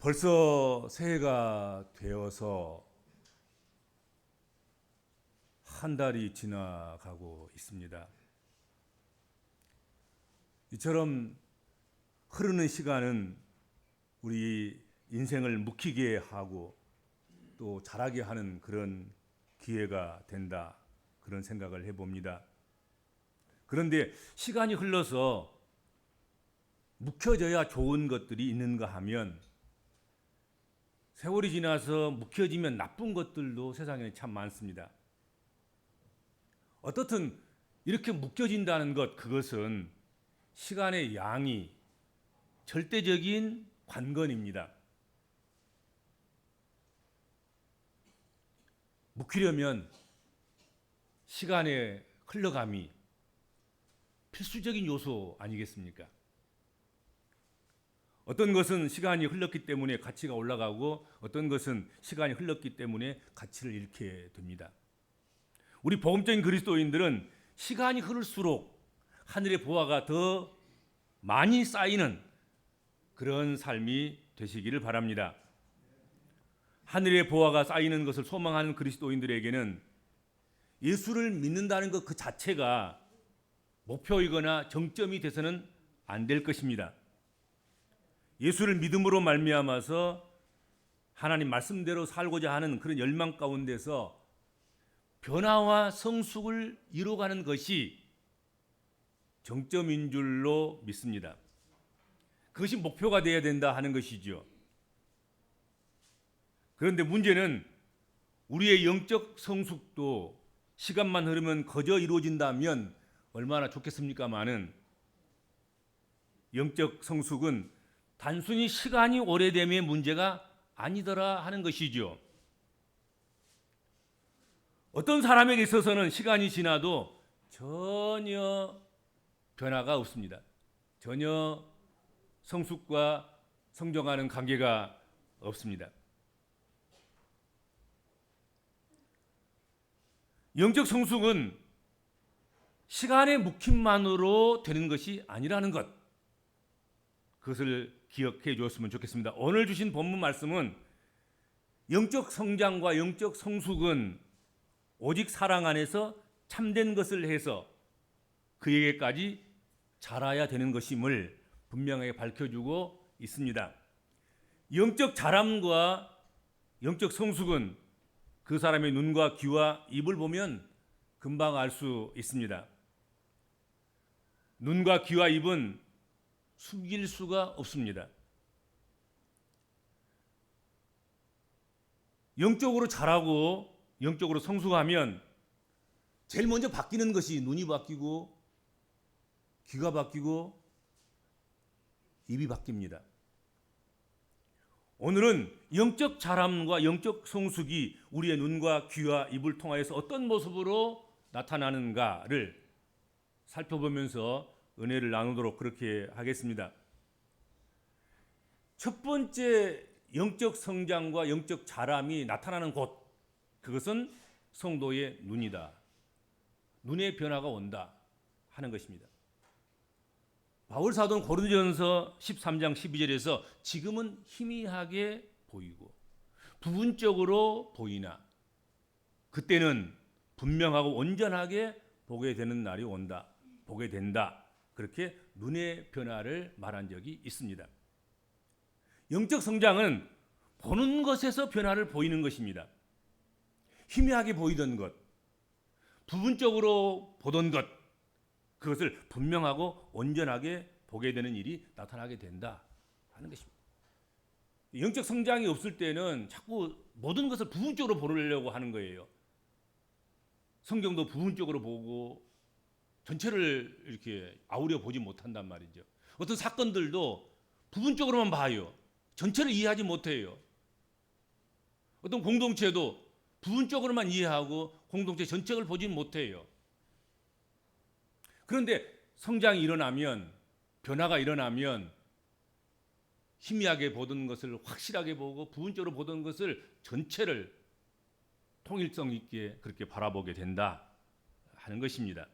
벌써 새해가 되어서 한 달이 지나가고 있습니다. 이처럼 흐르는 시간은 우리 인생을 묵히게 하고 또 자라게 하는 그런 기회가 된다, 그런 생각을 해봅니다. 그런데 시간이 흘러서 묵혀져야 좋은 것들이 있는가 하면 세월이 지나서 묵혀지면 나쁜 것들도 세상에 참 많습니다. 어떻든 이렇게 묵혀진다는 것, 그것은 시간의 양이 절대적인 관건입니다. 묵히려면 시간의 흘러감이 필수적인 요소 아니겠습니까? 어떤 것은 시간이 흘렀기 때문에 가치가 올라가고 어떤 것은 시간이 흘렀기 때문에 가치를 잃게 됩니다. 우리 복음적인 그리스도인들은 시간이 흐를수록 하늘의 보화가 더 많이 쌓이는 그런 삶이 되시기를 바랍니다. 하늘의 보화가 쌓이는 것을 소망하는 그리스도인들에게는 예수를 믿는다는 것 그 자체가 목표이거나 정점이 돼서는 안 될 것입니다. 예수를 믿음으로 말미암아서 하나님 말씀대로 살고자 하는 그런 열망 가운데서 변화와 성숙을 이루어가는 것이 정점인 줄로 믿습니다. 그것이 목표가 되어야 된다 하는 것이죠. 그런데 문제는 우리의 영적 성숙도 시간만 흐르면 거저 이루어진다면 얼마나 좋겠습니까마는 영적 성숙은 단순히 시간이 오래됨의 문제가 아니더라 하는 것이죠. 어떤 사람에게 있어서는 시간이 지나도 전혀 변화가 없습니다. 전혀 성숙과 성장하는 관계가 없습니다. 영적 성숙은 시간의 묵힘만으로 되는 것이 아니라는 것, 그것을 기억해 주었으면 좋겠습니다. 오늘 주신 본문 말씀은 영적 성장과 영적 성숙은 오직 사랑 안에서 참된 것을 해서 그에게까지 자라야 되는 것임을 분명하게 밝혀주고 있습니다. 영적 자람과 영적 성숙은 그 사람의 눈과 귀와 입을 보면 금방 알 수 있습니다. 눈과 귀와 입은 숨길 수가 없습니다. 영적으로 자라고 영적으로 성숙하면 제일 먼저 바뀌는 것이 눈이 바뀌고 귀가 바뀌고 입이 바뀝니다. 오늘은 영적 자람과 영적 성숙이 우리의 눈과 귀와 입을 통하여서 어떤 모습으로 나타나는가를 살펴보면서 은혜를 나누도록 그렇게 하겠습니다. 첫 번째 영적 성장과 영적 자람이 나타나는 곳, 그것은 성도의 눈이다. 눈의 변화가 온다 하는 것입니다. 바울 사도는 고린도전서 13장 12절에서 지금은 희미하게 보이고 부분적으로 보이나 그때는 분명하고 온전하게 보게 되는 날이 온다. 보게 된다. 그렇게 눈의 변화를 말한 적이 있습니다. 영적 성장은 보는 것에서 변화를 보이는 것입니다. 희미하게 보이던 것, 부분적으로 보던 것, 그것을 분명하고 온전하게 보게 되는 일이 나타나게 된다 하는 것입니다. 영적 성장이 없을 때는 자꾸 모든 것을 부분적으로 보려고 하는 거예요. 성경도 부분적으로 보고 전체를 이렇게 아우려 보지 못한단 말이죠. 어떤 사건들도 부분적으로만 봐요. 전체를 이해하지 못해요. 어떤 공동체도 부분적으로만 이해하고 공동체 전체를 보지 못해요. 그런데 성장이 일어나면, 변화가 일어나면 희미하게 보던 것을 확실하게 보고 부분적으로 보던 것을 전체를 통일성 있게 그렇게 바라보게 된다 하는 것입니다.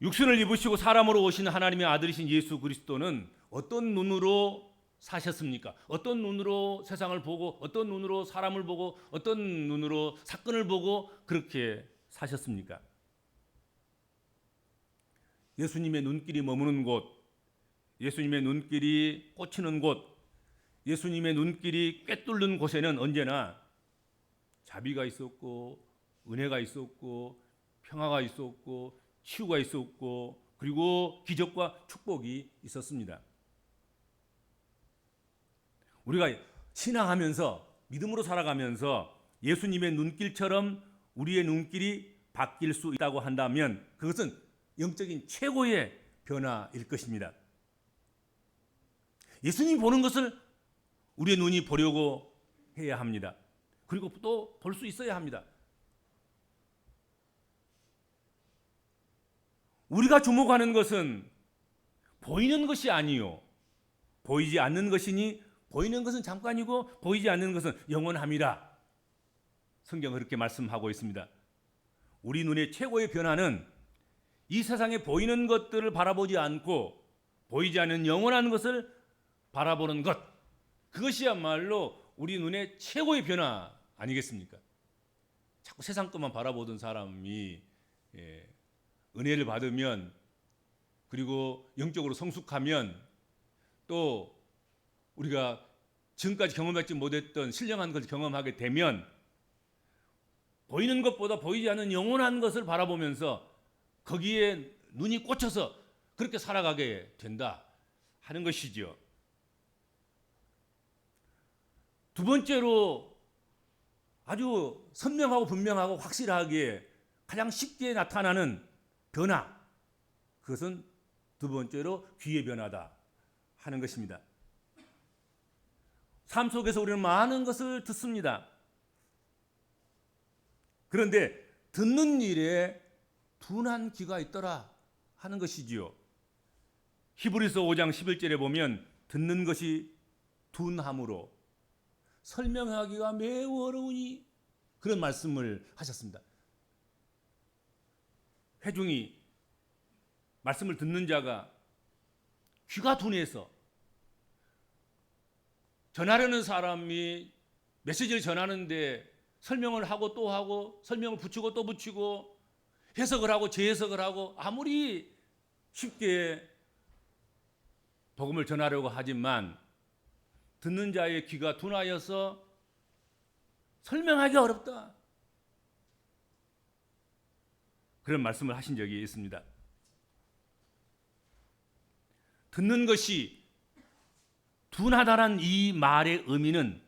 육신을 입으시고 사람으로 오신 하나님의 아들이신 예수 그리스도는 어떤 눈으로 사셨습니까? 어떤 눈으로 세상을 보고 어떤 눈으로 사람을 보고 어떤 눈으로 사건을 보고 그렇게 사셨습니까? 예수님의 눈길이 머무는 곳, 예수님의 눈길이 꽂히는 곳, 예수님의 눈길이 꿰뚫는 곳에는 언제나 자비가 있었고 은혜가 있었고 평화가 있었고 치유가 있었고 그리고 기적과 축복이 있었습니다. 우리가 신앙하면서 믿음으로 살아가면서 예수님의 눈길처럼 우리의 눈길이 바뀔 수 있다고 한다면 그것은 영적인 최고의 변화일 것입니다. 예수님이 보는 것을 우리의 눈이 보려고 해야 합니다. 그리고 또 볼 수 있어야 합니다. 우리가 주목하는 것은 보이는 것이 아니요 보이지 않는 것이니 보이는 것은 잠깐이고 보이지 않는 것은 영원함이라. 성경은 그렇게 말씀하고 있습니다. 우리 눈의 최고의 변화는 이 세상에 보이는 것들을 바라보지 않고 보이지 않는 영원한 것을 바라보는 것, 그것이야말로 우리 눈의 최고의 변화 아니겠습니까? 자꾸 세상 것만 바라보던 사람이 은혜를 받으면 그리고 영적으로 성숙하면 또 우리가 지금까지 경험하지 못했던 신령한 것을 경험하게 되면 보이는 것보다 보이지 않는 영원한 것을 바라보면서 거기에 눈이 꽂혀서 그렇게 살아가게 된다 하는 것이죠. 두 번째로 아주 선명하고 분명하고 확실하게 가장 쉽게 나타나는 변화, 그것은 두 번째로 귀의 변화다 하는 것입니다. 삶 속에서 우리는 많은 것을 듣습니다. 그런데 듣는 일에 둔한 귀가 있더라 하는 것이지요. 히브리서 5장 11절에 보면 듣는 것이 둔함으로 설명하기가 매우 어려우니 그런 말씀을 하셨습니다. 회중이 말씀을 듣는 자가 귀가 둔해서 전하려는 사람이 메시지를 전하는데 설명을 하고 또 하고 설명을 붙이고 또 붙이고 해석을 하고 재해석을 하고 아무리 쉽게 복음을 전하려고 하지만 듣는 자의 귀가 둔하여서 설명하기 어렵다. 그런 말씀을 하신 적이 있습니다. 듣는 것이 둔하다는 이 말의 의미는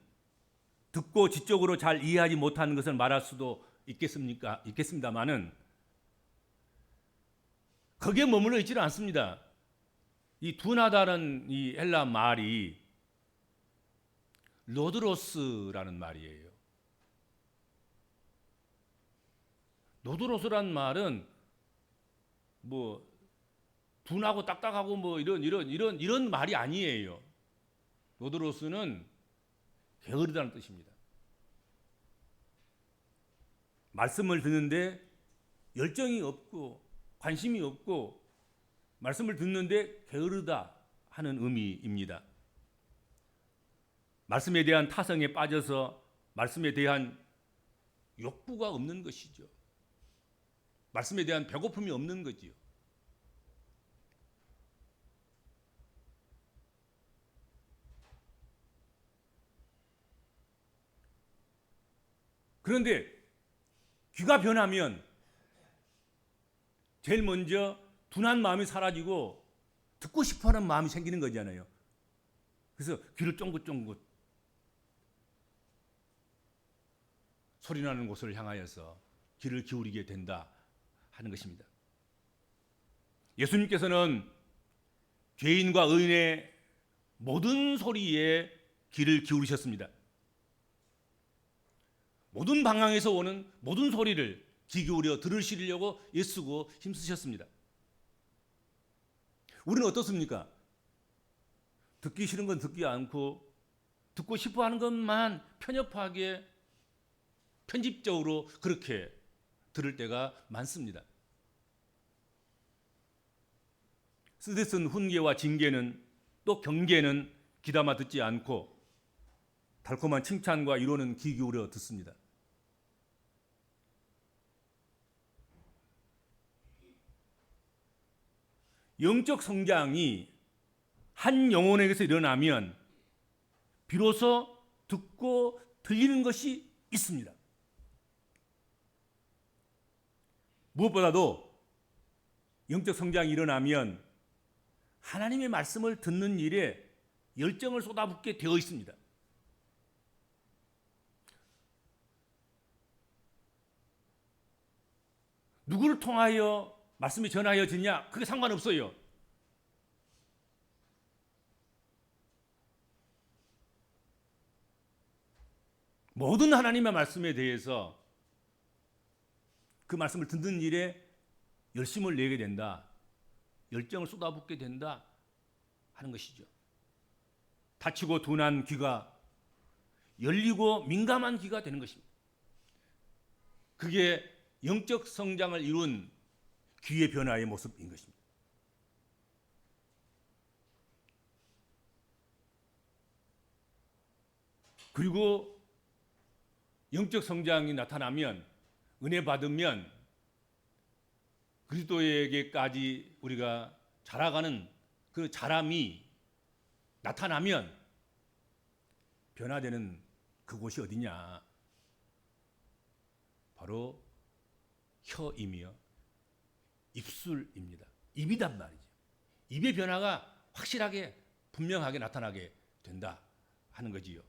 듣고 지적으로 잘 이해하지 못하는 것을 말할 수도 있겠습니다만은 거기에 머물러 있지는 않습니다. 이 둔하다는 이 헬라 말이 로드로스라는 말이에요. 로드로스라는 말은 뭐 둔하고 딱딱하고 뭐 이런 말이 아니에요. 로드로스는 게으르다는 뜻입니다. 말씀을 듣는데 열정이 없고 관심이 없고 말씀을 듣는데 게으르다 하는 의미입니다. 말씀에 대한 타성에 빠져서 말씀에 대한 욕구가 없는 것이죠. 말씀에 대한 배고픔이 없는 거지요. 그런데 귀가 변하면 제일 먼저 둔한 마음이 사라지고 듣고 싶어하는 마음이 생기는 거잖아요. 그래서 귀를 쫑긋쫑긋 소리 나는 곳을 향하여서 귀를 기울이게 된다 하는 것입니다. 예수님께서는 죄인과 의인의 모든 소리에 귀를 기울이셨습니다. 모든 방향에서 오는 모든 소리를 귀 기울여 들으시려고 애쓰고 힘쓰셨습니다. 우리는 어떻습니까? 듣기 싫은 건 듣지 않고 듣고 싶어 하는 것만 편협하게 편집적으로 그렇게 들을 때가 많습니다. 쓰디쓴 훈계와 징계는 또 경계는 귀담아 듣지 않고 달콤한 칭찬과 위로는 귀 기울여 듣습니다. 영적 성장이 한 영혼에게서 일어나면 비로소 듣고 들리는 것이 있습니다. 무엇보다도 영적 성장이 일어나면 하나님의 말씀을 듣는 일에 열정을 쏟아붓게 되어 있습니다. 누구를 통하여 말씀이 전하여지냐? 그게 상관없어요. 모든 하나님의 말씀에 대해서 그 말씀을 듣는 일에 열심을 내게 된다. 열정을 쏟아붓게 된다 하는 것이죠. 닫히고 둔한 귀가 열리고 민감한 귀가 되는 것입니다. 그게 영적 성장을 이룬 귀의 변화의 모습인 것입니다. 그리고 영적 성장이 나타나면, 은혜 받으면 그리스도에게까지 우리가 자라가는 그 자람이 나타나면 변화되는 그곳이 어디냐? 바로 혀이며 입술입니다. 입이단 말이죠. 입의 변화가 확실하게 분명하게 나타나게 된다 하는 거지요.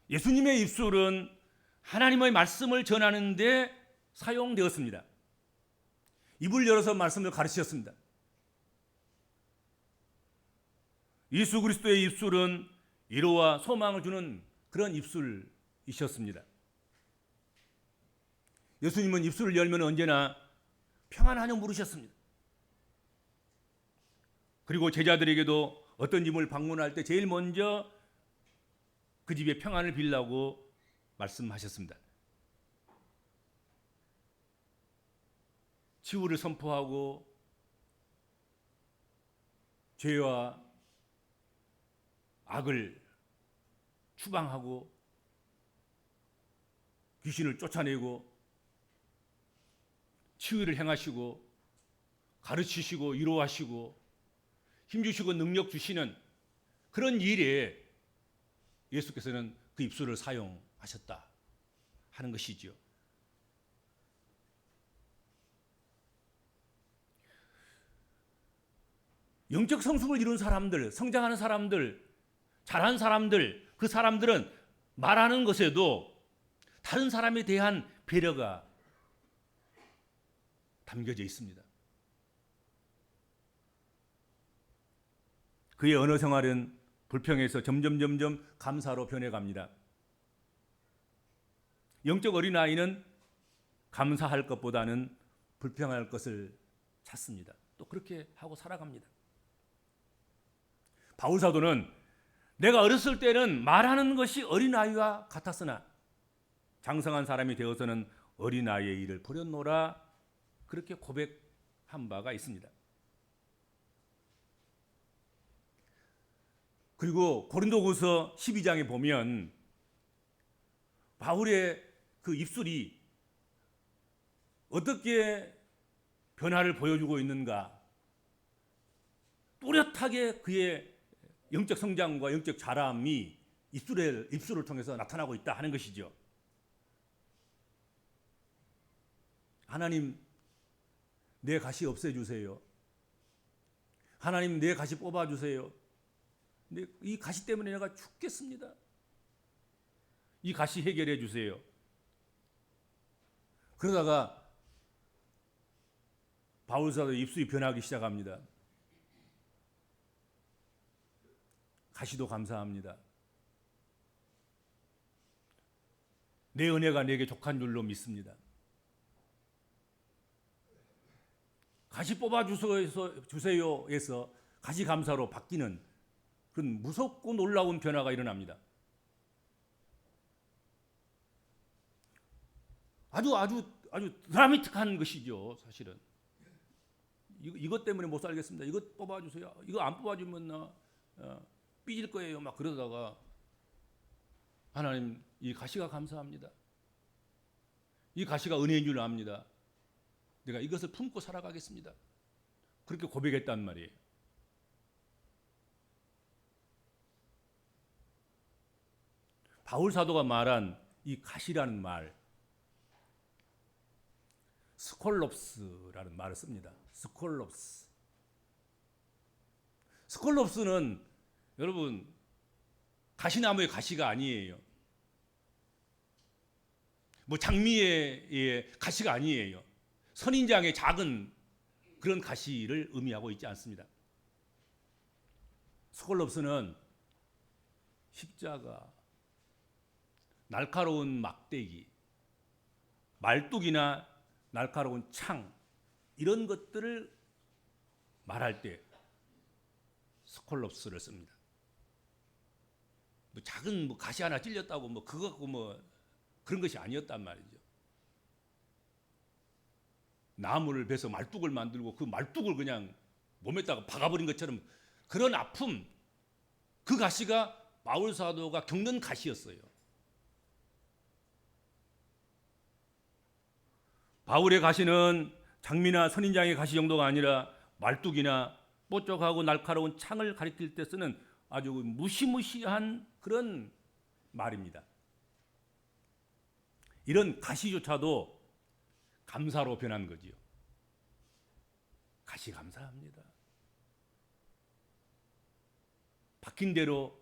예수님의 입술은 하나님의 말씀을 전하는 데 사용되었습니다. 입을 열어서 말씀을 가르치셨습니다. 예수 그리스도의 입술은 위로와 소망을 주는 그런 입술이셨습니다. 예수님은 입술을 열면 언제나 평안하냐 물으셨습니다. 그리고 제자들에게도 어떤 집을 방문할 때 제일 먼저 그 집에 평안을 빌라고 말씀하셨습니다. 치유를 선포하고 죄와 악을 추방하고 귀신을 쫓아내고 치유를 행하시고 가르치시고 위로하시고 힘주시고 능력 주시는 그런 일에 예수께서는 그 입술을 사용하셨다 하는 것이지요. 영적 성숙을 이룬 사람들, 성장하는 사람들, 잘한 사람들, 그 사람들은 말하는 것에도 다른 사람에 대한 배려가 담겨져 있습니다. 그의 언어 생활은 불평에서 점점 감사로 변해갑니다. 영적 어린아이는 감사할 것보다는 불평할 것을 찾습니다. 또 그렇게 하고 살아갑니다. 바울 사도는 내가 어렸을 때는 말하는 것이 어린아이와 같았으나 장성한 사람이 되어서는 어린아이의 일을 버렸노라 그렇게 고백한 바가 있습니다. 그리고 고린도후서 12장에 보면 바울의 그 입술이 어떻게 변화를 보여주고 있는가, 또렷하게 그의 영적 성장과 영적 자람이 입술을 통해서 나타나고 있다 하는 것이죠. 하나님, 내 가시 없애주세요. 하나님, 내 가시 뽑아주세요. 이 가시 때문에 내가 죽겠습니다. 이 가시 해결해 주세요. 그러다가 바울 사도 입술이 변하기 시작합니다. 가시도 감사합니다. 내 은혜가 내게 족한 줄로 믿습니다. 가시 뽑아 주세요 해서 가시 감사로 바뀌는 그런 무섭고 놀라운 변화가 일어납니다. 아주 드라마틱한 것이죠, 사실은. 이것 때문에 못 살겠습니다. 이것 뽑아주세요. 이거 안 뽑아주면 나 삐질 거예요. 막 그러다가 하나님, 이 가시가 감사합니다. 이 가시가 은혜인 줄 압니다. 내가 이것을 품고 살아가겠습니다. 그렇게 고백했단 말이에요. 바울 사도가 말한 이 가시라는 말, 스콜롭스라는 말을 씁니다. 스콜롭스. 스콜롭스는 여러분 가시나무의 가시가 아니에요. 뭐 장미의 가시가 아니에요. 선인장의 작은 그런 가시를 의미하고 있지 않습니다. 스콜롭스는 십자가, 날카로운 막대기, 말뚝이나 날카로운 창, 이런 것들을 말할 때 스콜롭스를 씁니다. 뭐 작은 뭐 가시 하나 찔렸다고 뭐 그거 갖고 뭐 그런 것이 아니었단 말이죠. 나무를 베서 말뚝을 만들고 그 말뚝을 그냥 몸에다가 박아버린 것처럼 그런 아픔, 그 가시가 바울 사도가 겪는 가시였어요. 바울의 가시는 장미나 선인장의 가시 정도가 아니라 말뚝이나 뽀쪽하고 날카로운 창을 가리킬 때 쓰는 아주 무시무시한 그런 말입니다. 이런 가시조차도 감사로 변한 거지요. 가시 감사합니다. 박힌 대로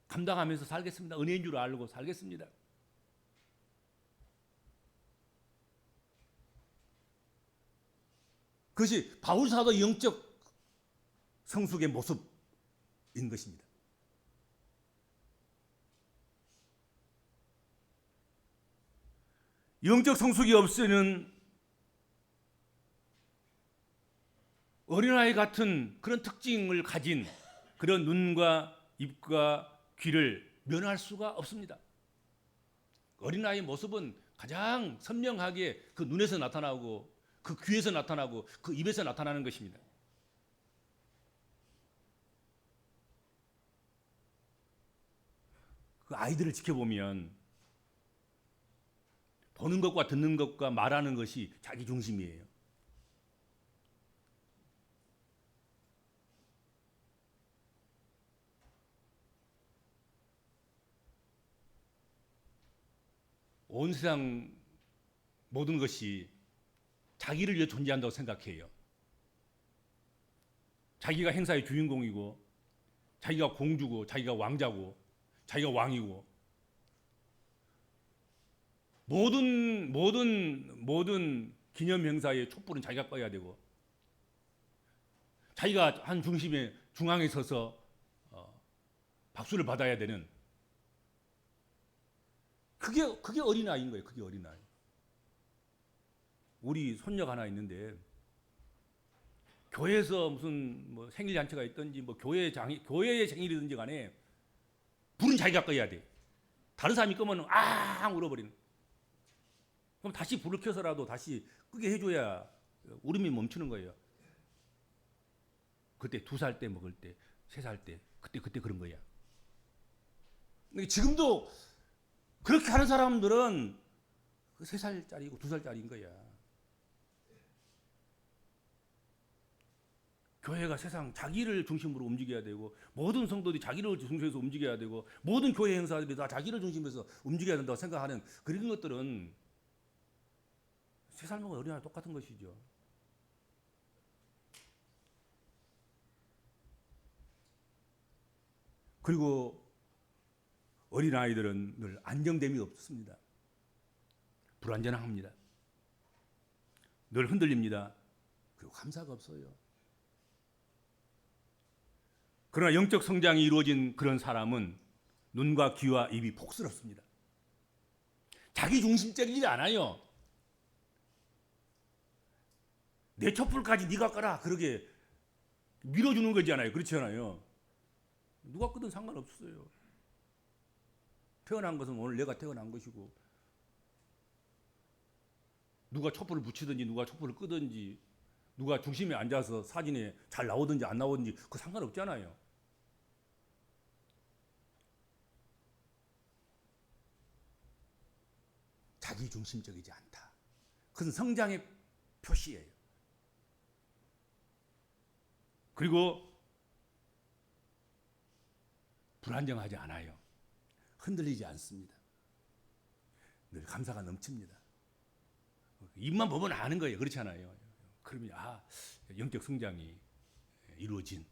감당하면서 살겠습니다. 은혜인 줄 알고 살겠습니다. 그것이 바울 사도의 영적 성숙의 모습인 것입니다. 영적 성숙이 없이는 어린아이 같은 그런 특징을 가진 그런 눈과 입과 귀를 면할 수가 없습니다. 어린아이의 모습은 가장 선명하게 그 눈에서 나타나고 그 귀에서 나타나고 그 입에서 나타나는 것입니다. 그 아이들을 지켜보면 보는 것과 듣는 것과 말하는 것이 자기 중심이에요. 온 세상 모든 것이 자기를 위해 존재한다고 생각해요. 자기가 행사의 주인공이고, 자기가 공주고, 자기가 왕자고, 자기가 왕이고, 모든 기념 행사의 촛불은 자기가 꺼야 되고, 자기가 한 중심에 중앙에 서서 박수를 받아야 되는, 그게 어린아이인 거예요. 그게 어린아이. 우리 손녀가 하나 있는데 교회에서 무슨 뭐 생일 잔치가 있든지 뭐 교회의 생일이든지 간에 불은 자기가 꺼야 돼. 다른 사람이 끄면 울어버리는. 그럼 다시 불을 켜서라도 다시 끄게 해줘야 울음이 멈추는 거예요. 그때 2살 때 먹을 때, 3살 때, 그때 그런 거야. 지금도 그렇게 하는 사람들은 3살짜리고 2살짜리인 거야. 교회가 세상 자기를 중심으로 움직여야 되고, 모든 성도들이 자기를 중심에서 움직여야 되고, 모든 교회 행사들이 다 자기를 중심에서 움직여야 된다고 생각하는 그런 것들은 3살 먹은 어린아이랑 똑같은 것이죠. 그리고 어린아이들은 늘 안정됨이 없습니다. 불안전합니다. 늘 흔들립니다. 그리고 감사가 없어요. 그러나 영적 성장이 이루어진 그런 사람은 눈과 귀와 입이 복스럽습니다. 자기 중심적이지 않아요. 내 촛불까지 네가 꺼라 그러게 밀어주는 거잖아요. 그렇지 않아요. 누가 끄든 상관없어요. 태어난 것은 오늘 내가 태어난 것이고, 누가 촛불을 붙이든지 누가 촛불을 끄든지 누가 중심에 앉아서 사진에 잘 나오든지 안 나오든지 그 상관없잖아요. 자기 중심적이지 않다. 그것은 성장의 표시예요. 그리고 불안정하지 않아요. 흔들리지 않습니다. 늘 감사가 넘칩니다. 입만 보면 아는 거예요. 그렇지 않아요? 그러면 영적 성장이 이루어진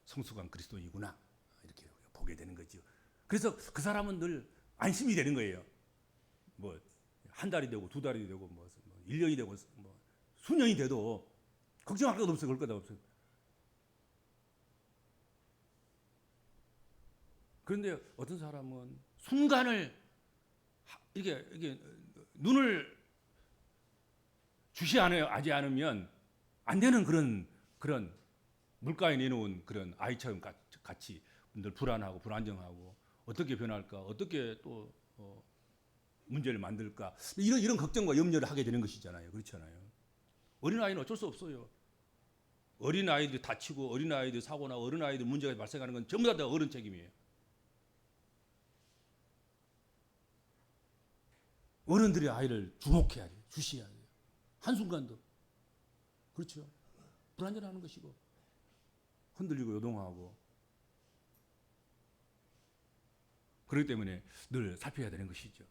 성숙한 그리스도인이구나 이렇게 보게 되는 거죠. 그래서 그 사람은 늘 안심이 되는 거예요. 뭐 한 달이 되고 두 달이 되고 뭐 1년이 되고 뭐 수년이 돼도 걱정할 것 없어요. 그럴 것 없어요. 그런데 어떤 사람은 순간을 이게 눈을 주시하지 않으면 안 되는 그런 물가에 내놓은 그런 아이처럼 같이 늘 불안하고 불안정하고 어떻게 변할까, 어떻게 또 문제를 만들까 이런 걱정과 염려를 하게 되는 것이잖아요. 그렇잖아요. 어린아이는 어쩔 수 없어요. 어린아이들이 다치고 어린아이들 사고나 어린아이들 문제가 발생하는 건 전부 다 어른 책임이에요. 어른들이 아이를 주목해야 돼요. 주시해야 돼요. 한순간도. 그렇죠. 불안전하는 것이고 흔들리고 요동하고 그렇기 때문에 늘 살펴야 되는 것이죠.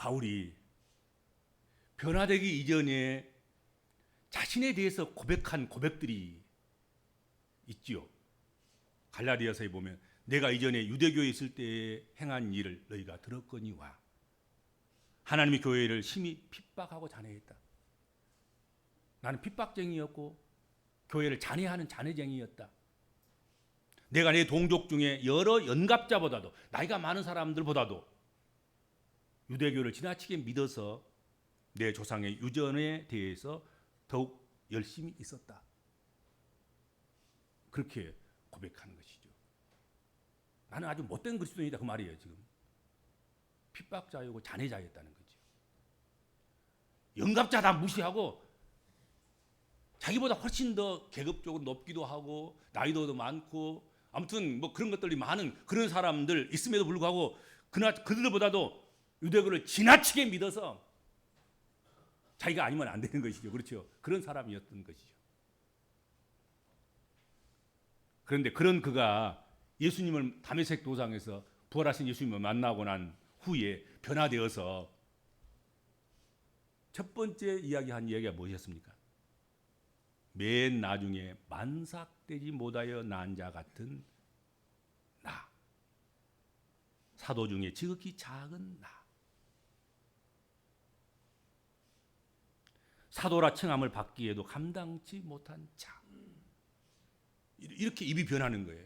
바울이 변화되기 이전에 자신에 대해서 고백한 고백들이 있지요. 갈라디아서에 보면 내가 이전에 유대교에 있을 때에 행한 일을 너희가 들었거니와 하나님의 교회를 심히 핍박하고 잔해했다. 나는 핍박쟁이였고 교회를 잔해하는 잔해쟁이였다. 내가 내 동족 중에 여러 연갑자보다도 나이가 많은 사람들보다도 유대교를 지나치게 믿어서 내 조상의 유전에 대해서 더욱 열심히 있었다. 그렇게 고백하는 것이죠. 나는 아주 못된 그리스도인이다 그 말이에요. 지금 핍박자이고 잔해자였다는 거죠. 영갑자 다 무시하고 자기보다 훨씬 더 계급적으로 높기도 하고 나이도 더 많고 아무튼 뭐 그런 것들이 많은 그런 사람들 있음에도 불구하고 그들보다도 유대교를 지나치게 믿어서 자기가 아니면 안 되는 것이죠. 그렇죠. 그런 사람이었던 것이죠. 그런데 그런 그가 예수님을 다메섹 도상에서 부활하신 예수님을 만나고 난 후에 변화되어서 첫 번째 이야기한 이야기가 무엇이었습니까? 맨 나중에 만삭되지 못하여 난 자 같은 나, 사도 중에 지극히 작은 나, 사도라 칭함을 받기에도 감당치 못한 자. 이렇게 입이 변하는 거예요.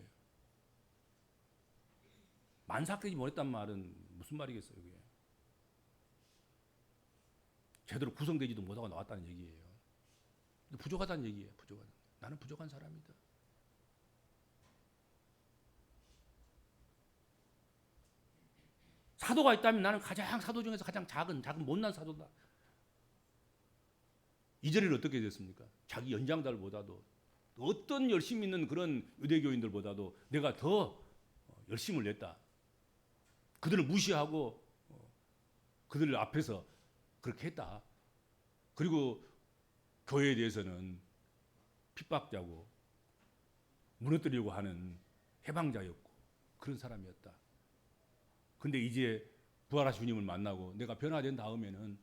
만삭되지 못했단 말은 무슨 말이겠어요? 그게 제대로 구성되지도 못하고 나왔다는 얘기예요. 부족하다는 얘기예요. 나는 부족한 사람이다. 사도가 있다면 나는 사도 중에서 가장 작은 못난 사도다. 이전에는 어떻게 됐습니까? 자기 연장자들보다도 어떤 열심히 있는 그런 유대교인들보다도 내가 더 열심을 냈다. 그들을 무시하고 그들 앞에서 그렇게 했다. 그리고 교회에 대해서는 핍박자고 무너뜨리려고 하는 해방자였고 그런 사람이었다. 근데 이제 부활하신 주님을 만나고 내가 변화된 다음에는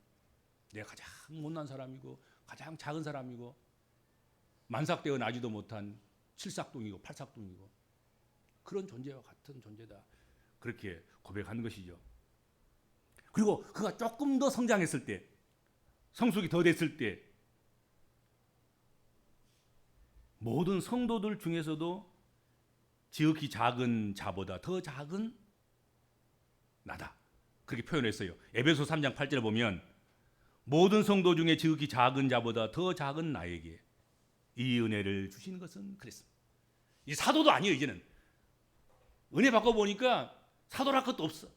내가 가장 못난 사람이고 가장 작은 사람이고 만삭되어 나지도 못한 칠삭둥이고 팔삭둥이고 그런 존재와 같은 존재다. 그렇게 고백한 것이죠. 그리고 그가 조금 더 성장했을 때, 성숙이 더 됐을 때 모든 성도들 중에서도 지극히 작은 자보다 더 작은 나다. 그렇게 표현했어요. 에베소 3장 8절에 보면 모든 성도 중에 지극히 작은 자보다 더 작은 나에게 이 은혜를 주신 것은 그랬습니다. 이 사도도 아니에요. 이제는 은혜 받고 보니까 사도랄 것도 없어.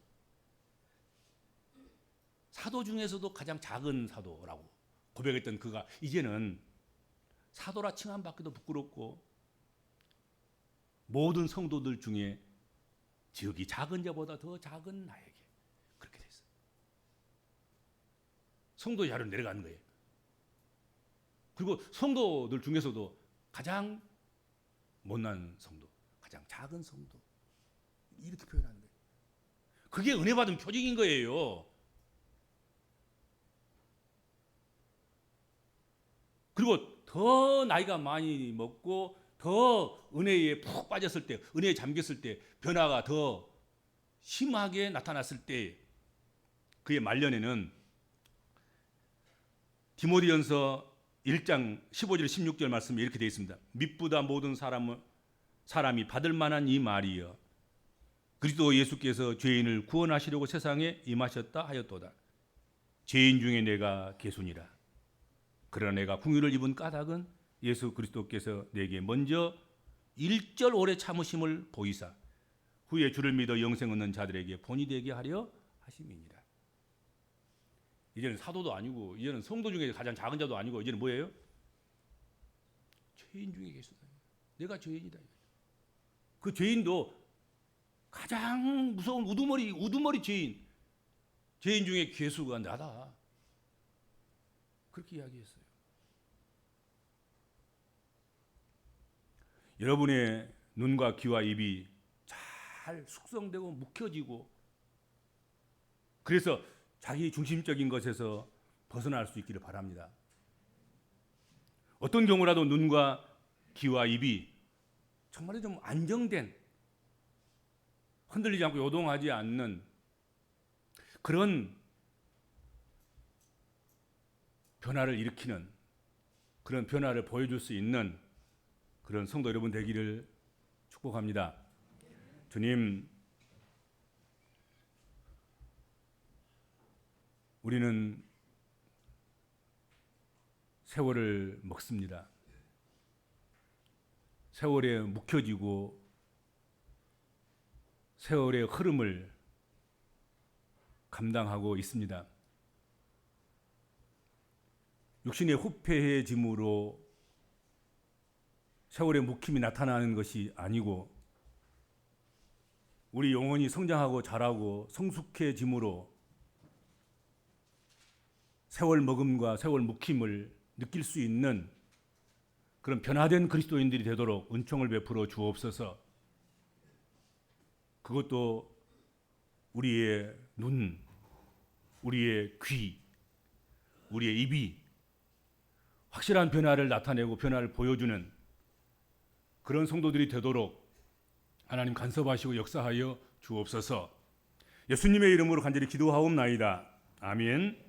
사도 중에서도 가장 작은 사도라고 고백했던 그가 이제는 사도라 칭함받기도 부끄럽고 모든 성도들 중에 지극히 작은 자보다 더 작은 나에게 그렇게 됐어요. 성도의 자리로 내려가는 거예요. 그리고 성도들 중에서도 가장 못난 성도, 가장 작은 성도 이렇게 표현하는 거예요. 그게 은혜 받은 표징인 거예요. 그리고 더 나이가 많이 먹고 더 은혜에 푹 빠졌을 때, 은혜에 잠겼을 때 변화가 더 심하게 나타났을 때 그의 말년에는 디모데전서 1장 15절 16절 말씀에 이렇게 되어 있습니다. mit보다 모든 사람이 받을 만한 이 말이여 그리스도 예수께서 죄인을 구원하시려고 세상에 임하셨다 하였도다. 죄인 중에 내가 개순이라. 그러나 내가 궁유를 입은 까닭은 예수 그리스도께서 내게 먼저 일절 오래 참으심을 보이사 후에 주를 믿어 영생 얻는 자들에게 본이 되게 하려 하심이니라. 이제는 사도도 아니고 이제는 성도 중에 가장 작은 자도 아니고 이제는 뭐예요? 죄인 중에 계시다. 내가 죄인이다. 그 죄인도 가장 무서운 우두머리 죄인 중에 괴수가 나다. 그렇게 이야기했어요. 여러분의 눈과 귀와 입이 잘 숙성되고 묵혀지고 그래서 자기 중심적인 것에서 벗어날 수 있기를 바랍니다. 어떤 경우라도 눈과 귀와 입이 정말 좀 안정된 흔들리지 않고 요동하지 않는 그런 변화를 일으키는 그런 변화를 보여줄 수 있는 그런 성도 여러분 되기를 축복합니다. 주님, 우리는 세월을 먹습니다. 세월에 묵혀지고 세월의 흐름을 감당하고 있습니다. 육신의 후패해짐으로 세월의 묵힘이 나타나는 것이 아니고 우리 영혼이 성장하고 자라고 성숙해짐으로 세월 먹음과 세월 묵힘을 느낄 수 있는 그런 변화된 그리스도인들이 되도록 은총을 베풀어 주옵소서. 그것도 우리의 눈, 우리의 귀, 우리의 입이 확실한 변화를 나타내고 변화를 보여주는 그런 성도들이 되도록 하나님 간섭하시고 역사하여 주옵소서. 예수님의 이름으로 간절히 기도하옵나이다. 아멘.